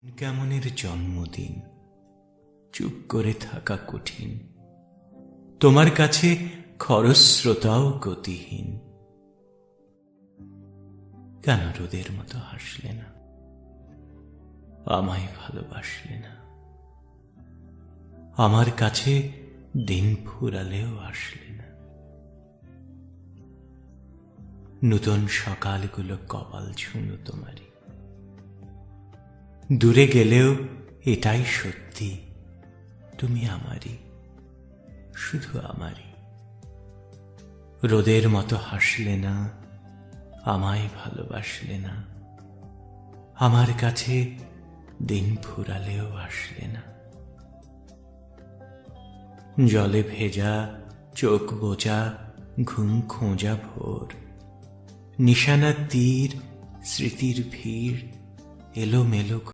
কেমনের জন্মদিন, চুপ করে থাকা কঠিন, তোমার কাছে খরস্রোতাও গতিহীন। কেন রোদের মতো হাসলে না, আমায় ভালোবাসলে না, আমার কাছে দিন ফুরালেও আসলে না। নূতন সকালগুলো কপাল ছুঁলো তোমারই, দূরে গেলেও এটাই সত্যি, তুমি আমারই, শুধু আমারই। রোদের মতো হাসলে না, আমায় ভালোবাসলে না, আমার কাছে দিন ফুরালেও আসলে না। জলে ভেজা, চোখ বোজা, ঘুম খোঁজা ভোর, নিশানা তীর, স্মৃতির ভিড়, এলোমেলো